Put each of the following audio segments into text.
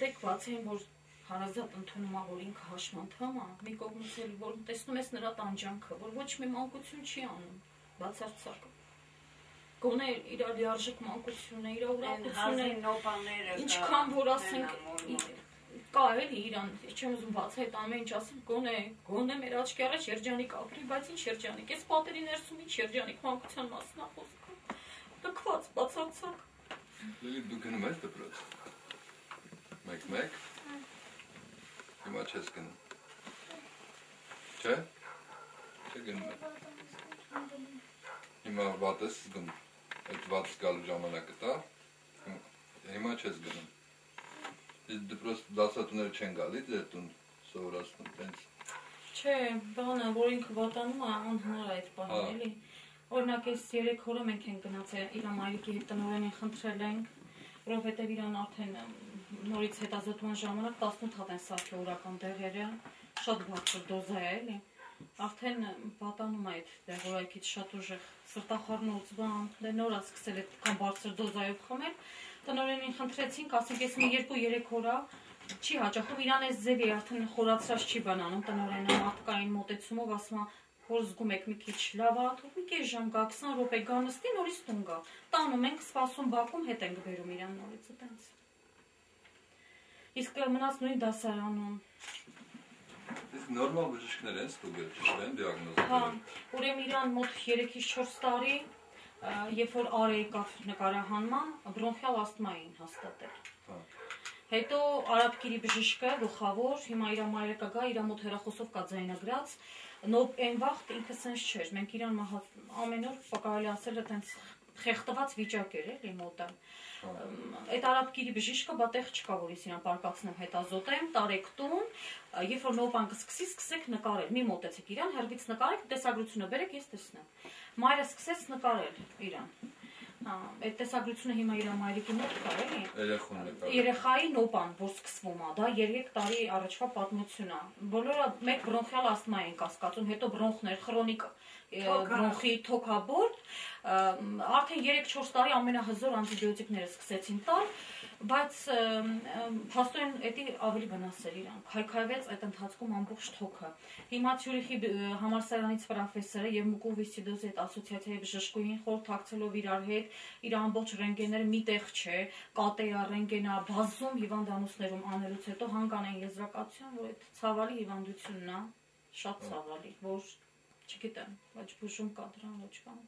գիտեք, բացի այն, որ հարազատ ընդունում է, որ ինքը հաշմանդամ է, մի կողմից էլ որ տեսնում ես նրա տանջանքը, որ ոչ մի մանկություն չի անում, բացարձակ։ Գոնե իր լիարժեք մանկությունն է, իր ուրախությունն է, ինչքան որ ասենք կա էլի իրան, չեմ ուզում բաց այդ ամեն ինչ ասեմ, գոնե մեր աչքի առաջ երջանիկ ապրի, բայց ինչ երջանիկ, այս պատերի ներսում ինչ երջանիկ մանկության մասն է խոսքը, լքված, բացարձակ։ Լիլիթ, դու գնում ես դպրոց։ Մեկ։ Հիմա չես գնում։ Չէ՞։ Չէ գնում ես։ Հիմա վատ ես զգում։ Այդ վատ զգալու ժամանակը տա։ Հիմա չես գնում։ Դպրոց դասատուները չեն գալի դեր տուն սովորացնում տենց։ Չէ, բանը, որ ինքը վատանում է, անհնար է այդ բանը, էլի։ Օրինակ այս 3 օրը մենք ենք գնացել իր մայրիկի հետ տնօրենին խնդրել ենք, որովհետև իրան արդեն նորից հետազոտման ժամանակ 18 հատ են սարքել օրական դեղերը, շատ բարձր դոզա է, էլի։ Արդեն վատանում է այդ դեղորայքից շատ ուժեղ սրտախառնոց բան, դե նոր է սկսել այդքան բարձր դոզայով խմել։ Տնօրենին խնդրեցինք, ասենք ես մի 2-3 օր չի հաճախում, իրան այս ձևի արդեն խորացրած չի բանանում, տնօրենը մարդկային մոտեցումով ասում է, որ զգում եք մի քիչ լավ է, թող մի քիչ ժամ գա, 20 րոպե գա նստի, նորից տուն գա։ Տանում ենք, սպասում բակում, հետ ենք բերում իրան նորից այդպես։ Իսկ մնաց նույն դասարանում։ Իսկ նորմալ բժիշկներ են ստուգել, ճիշտ են դիագնոզը։ Հա, ուրեմն իրան մոտ 3-ից 4 տարի, երբ որ արը եկավ նկարահանման, բրոնխիալ ասթմա էին հաստատել։ Հետո արաբկիրի բժիշկը գլխավոր, հիմա իր մայրը կգա, իր մոտ հեռախոսով կա ձայնագրած, այն վաղ ինքը սենց չէր, մենք իրան ամեն օր կարելի ասել այտենց խեղտված վիճակ էր էլի մոտը։ Այդ արաբկիրի բժիշկը բատեղ չկա, որ ես իրան պարկացնեմ, հետազոտեմ, տարեք տուն, երբ որ նոպան կսկսի, սկսեք նկարել, մի մոտեցեք իրան, հեռվից նկարեք, տեսագրությունը բերեք, ես տեսնեմ։ Մայրը սկսեց նկարել իրան։ Այդ տեսագրությունը հիմա իր մայրիկի մոտ կա, էլի։ Երեխայի նոպան, որ սկսվում է, դա 3 տարի առաջվա պատմություն է։ Բոլորը մեկ բրոնխիալ ասթմա են կասկածում, հետո բրոնխներ, խրոնիկ բրոնխի թոքաբորդ, արդեն 3-4 տարի ամենահզոր անտիբիոտիկները սկսեցին տալ, բայց փաստորեն էդի ավելի վնաս էր իրան, քայքայվեց այդ ընթացքում ամբողջ թոքը։ Հիմա Ցյուրիխի համալսարանից պրոֆեսորը եւ մուկովիսցիդոզի այդ ասոցիացիայի բժշկուհին խորհրդակցելով իրար հետ, իր ամբողջ ռենտգեները մի տեղ չէ, կատեա, ռենտգենա, բազում հիվանդանոցներում անելուց հետո հանգանեն եզրակացության, որ այդ ցավալի հիվանդությունն է, շատ ցավալի, որ չգիտեմ, ոչ բուժում կա դրան, ոչ բան։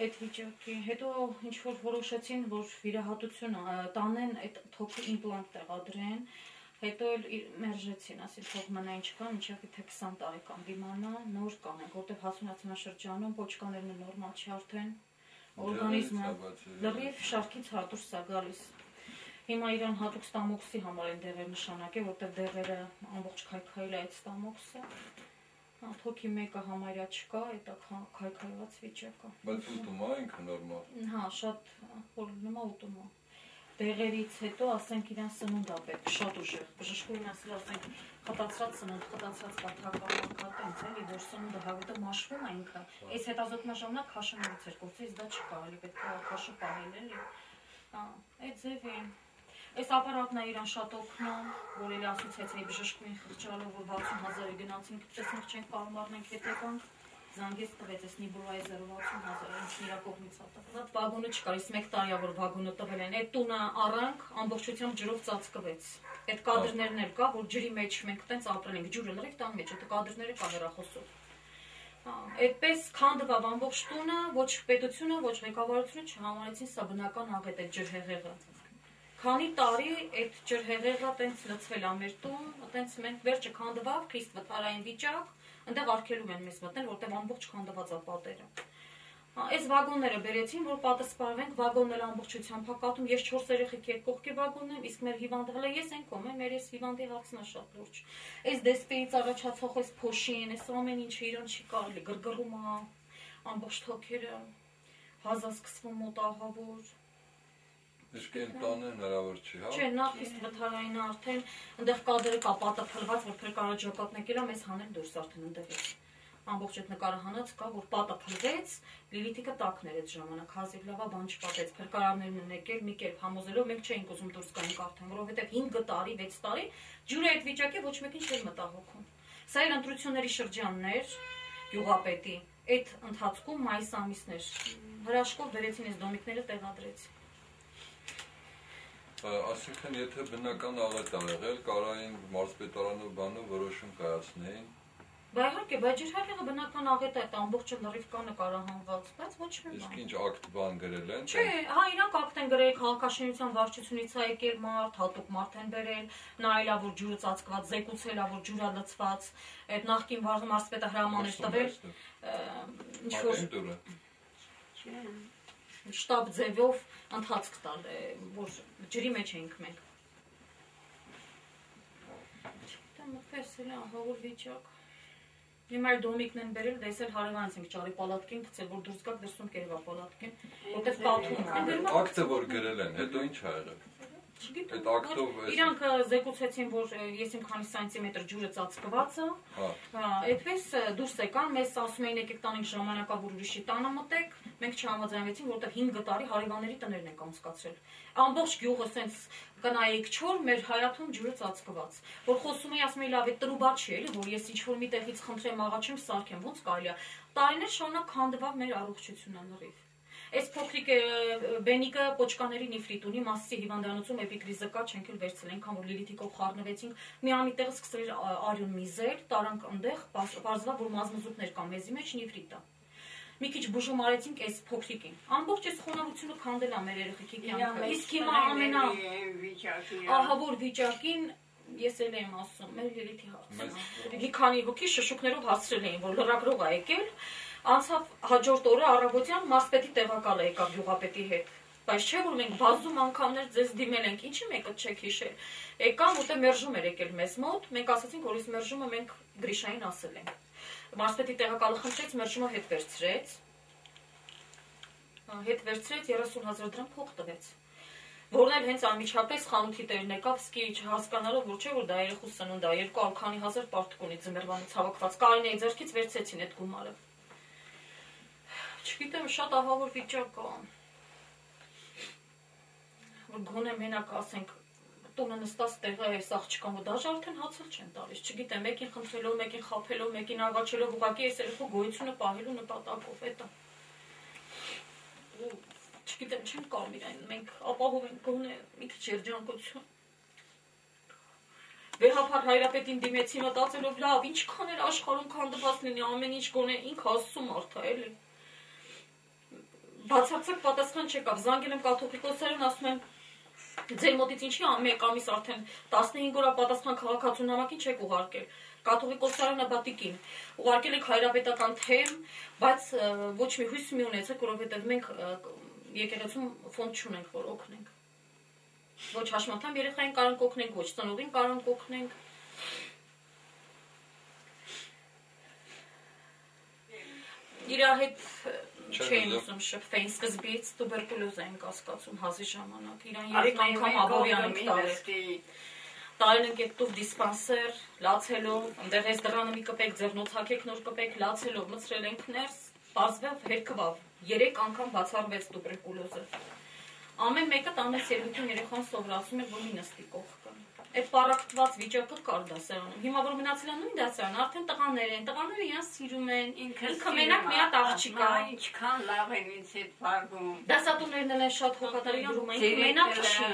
Այդ վիճակի, հետո ինչ-որ որոշեցին, որ վիրահատություն տանեն, այդ թոքի իմպլանտ տեղադրեն, հետո էլ մերժեցին, ասին թող մնա ինչ կա, մինչև թե 20 տարեկան դիմանա, նոր կանենք, որտեղ հասունացնաշրջանում ոչկաներն նորմալ չի արդեն, օրգանիզմը լրիվ շարքից հատուր սա գալիս։ Հիմա իրան հատուկ ստամոքսի համար են դեղեր նշանակել, որտեղ դեղերը ամբողջ քայքայել է այդ ստամոքսը։ Թոքի մեկը համարյա չկա, այդ քայքայված վիճակը։ Բայց ուտում է ինքը նորմալ։ Հա, շատ օրինակ ուտում է։ Դեղերից հետո ասենք իրան սնունդ է պետք, շատ ուժեղ։ Բժշկուհին ասել ասենք խտացած սնունդ, խտացած կաթական տենց էլի, որ սնունդը հավիտը մաշվում է ինքը։ Այս հետազոտման ժամանակ քաշաններից էր կործից, դա չի կարելի, պետք է քաշը պահել էլի։ Այդ ձևի այս ապարատն է իրան շատ օգնում, որ էլի ասոցիացիայի բժշկուհին խղճալով, որ 60,000-ի գնացինք, տեսնենք չենք կարող առնենք հետեկանք, զանգեց տվեց այս նիբուլայզերը 60,000, ինքն իրա կողմից ա տվել։ Այդ վագոնը չկար, իսկ 1 տարի որ վագոնը տվել են, այդ տունը առանք, ամբողջությամբ ջրով ծածկվեց։ Այդ կադրներն էլ կա, որ ջրի մեջ մենք տենց ապրել ենք, ջուրը լրիվ տան մեջ, այդ կադրները կա հեռախոսով։ Այդպես քանդվավ ամբողջ տունը, ոչ պետությունը, ոչ ղեկավարությունը չհամարեցին սա բնական աղետ է ջրհեղեղը։ Քանի տարի այդ ջրհեղեղը տենց լցվել է մեր տուն, տենց մենք վերջը քանդվավ, քրիստ վթարային վիճակ, այնտեղ արգելում են մեզ մտնել, որտեղ ամբողջ քանդված է պատերը։ Այս վագոնները բերեցին, որ պատը սպառվենք, վագոնն էլ ամբողջությամբ հակատում, ես 4 երեխեքի հետ կողքի վագոնն եմ, իսկ մեր հիվանդը հələ ես ենք ում եմ, մեր ես հիվանդի հարցն է շատ լուրջ։ Այս դեսպեից առաջացող այս փոշին, այս ամեն ինչը իրան չի կարելի, գրգռում է ամբողջ թոքերը, հազա սկսվում մոտ ահավոր։ Իսկ այն տանը հնարավոր չի, հա։ Չէ, նախ իսկ վթարային արդեն այնտեղ կադրը կա պատը փլված, որ փրկարաջակատն եկել է, մեզ հանել դուրս արդեն այնտեղից։ ամբողջ այդ նկարահանած կա, որ պատը փլվեց, Լիլիթիկը տակն էր այդ ժամանակ, հազիվ լավա բան չպատեց, փրկարարներն են եկել, մի կերպ համոզելով, մենք չէինք ուզում դուրս գանք արդեն, որովհետև 5 տարի, 6 տարի ջուրը այդ վիճակի ոչ մեկին չէր մտահոգում։ Սա էր ընտրությունների շրջանն էր, գյուղապետի, այդ ընթացքում մայիս ամիսն էր, հրաշքով բերեցին այս դոմիկները տեղադրեցին։ Այսինքն եթե բնական աղետ ա եղել, կարային մարզպետարանը բանը որոշում կայացնեին։ Բա իհարկե, բայց ջրհեղեղը բնական աղետ է, այդ ամբողջը լրիվ կա նկարահանված, բայց ոչ մի բան։ Իսկ ինչ ակտ բան գրել են։ Չէ, հա իրանք ակտ են գրել, քաղաքաշինության վարչությունից է եկել մարդ, հատուկ մարդ են բերել, նայել ա, որ ջուրը ծածկված, զեկուցել ա, որ ջուրը լցված, այդ նախկին մարզպետը հրաման էր տվել, ինչ որ շտաբ ձևով ընթացք տալ, որ ջրի մեջ էինք մենք։ Չգիտեմ, մտքերս էլ ահավոր վիճակ։ Հիմա այլ դոմիկն են բերել, դες էլ հարևանից ենք ճարի պալատքին գցել, որ դուրս գաք դրսում կերվա պալատքին, որտեղ կաթում են։ Ակտը որ գրել են, հետո ինչ ա եղել։ Այդ ակտով իրանք զեկուցեցին, որ ես իմ քանի սանտիմետր ջուրը ծածկված է, այդպես դուրս եկան, մեզ ասում էին եկեք տանենք ժամանակա, որ ուրիշի տանը մտեք, մենք չհամաձայնվեցին, որտեղ 5 տարի հարևանների տներն ենք անցկացրել։ Ամբողջ գյուղը սենց կնայեք չոր, մեր հայաթում ջուրը ծածկված, որ խոսում էի, ասում էի լավ է տրուբա չի էլի, որ ես ինչ-որ մի տեղից խնդրեմ աղաչեմ, սարքեմ, ոնց կարելի է։ Տարիներ շարունակ քանդվավ մեր առողջությունը լրիվ։ Այս փոքրիկ բենիկը պոչկաների նիֆրիտ ունի, մասսի հիվանդանոցում էպիկրիզը կա, չենք էլ վերցրել, այնքան որ Լիլիթիկով խառնվեցինք, մի անի տեղը սկսել էր արյուն միզել, տարանք ընդեղ, պարզվա, որ մազմզուկներ կա մեզի մեջ նիֆրիտ է։ Մի քիչ բուժում արեցինք այս փոքրիկին։ Ամբողջ այս խոնավությունը քանդել է մեր երեխեքի կյանքը։ Իսկ հիմա ահավոր վիճակին ես էլ եմ ասում, մեր Լիլիթի հարցը։ Մի քանի հոգի շշուկներով հասցրել էին, որ լրագրող է եկել, անցավ հաջորդ օրը առավոտյան մարզպետի տեղակալը եկավ գյուղապետի հետ։ Բայց չէ որ մենք բազում անգամներ ձեզ դիմել ենք, ինչի մեկը չեք հիշել։ Եկան, ուտե մերժում էր եկել մեզ մոտ, մենք ասացինք, որ այս մերժումը մենք Գրիշային ասել ենք։ Մարզպետի տեղակալը խնդրեց, մերժումը հետ վերցրեց 30,000 դրամ փող տվեց։ Որն էլ հենց անմիջապես խանութի տերն եկավ, սկի չհասկանալով, որ չէ, որ դա երեխու սնունդ է, 200,000 պարտք ունի ձմեռվանից հավաքված, Կարինեի ձեռքից վերցեցին այդ գումարը։ Չգիտեմ, շատ ահավոր վիճակ կա, որ գոնե մենակ ասենք, տունը նստած տեղը այս աղջկան, որ դաժ արդեն հացել չեն տալիս, չգիտեմ, մեկին խնդրելով, մեկին խաբելով, մեկին աղաչելով, ուղղակի այս երեխու գոյությունը պահելու նպատակով, էտա։ Չգիտեմ, չեմ կարում իրեն, մենք ապահով ենք գոնե մի քիչ երջանկություն։ Վեհափար Հայրապետին դիմեցի մտածելով, լավ, ինչքան էր աշխարհում քանդված լինի, ամեն ինչ գոնե ինքը Աստծո մարդ է, էլի։ Բացարձակ պատասխան չեկավ, զանգել եմ կաթողիկոսներին, ասում եմ, ձեր մոտից ինչի մեկ ամիս արդեն 15 օր պատասխան քաղաքացու նամակին չեք ուղարկել։ Կաթողիկոսարանը բատիկին ուղարկել եք հայրապետական թեմ, բայց ոչ մի հույս մի ունեցեք, որովհետև մենք եկեղեցում ֆոնդ չունենք, որ օգնենք։ Ոչ հաշմանդամ երեխային կարանք օգնենք, ոչ ծնողին կարանք օգնենք։ Իրա հետ չեն ուզում շփվեին, սկզբից տուբերկուլոզ են կասկածում հազի ժամանակ, իրան 3 անգամ աբորյան ենք տարել։ Տարել ենք այդ տուվ դիսպանսեր, լացելով, ընդեղ այս դռանը մի կպեք, ձեռնոց հակեք նոր կպեք, լացելով, մցրել ենք ներս, պարզվավ, հերկվավ, 3 անգամ բացառվեց տուբերկուլոզը։ Ամեն մեկը տանեց երևույթուն երեխան սովորացում էր, որ մի նստի կողքը։ Այդ պարակտված վիճակը կար դասարանում։ Հիմա որ մնացել է նույն դասարանը, արդեն տղաներ են, տղաները իրան սիրում են, ինքը մենակ մի հատ աղջիկա։ Ինչքան լավ են ինձ հետ վարվում։ Դասատուներն էլ են շատ հոգատար իրան, մենակ չի։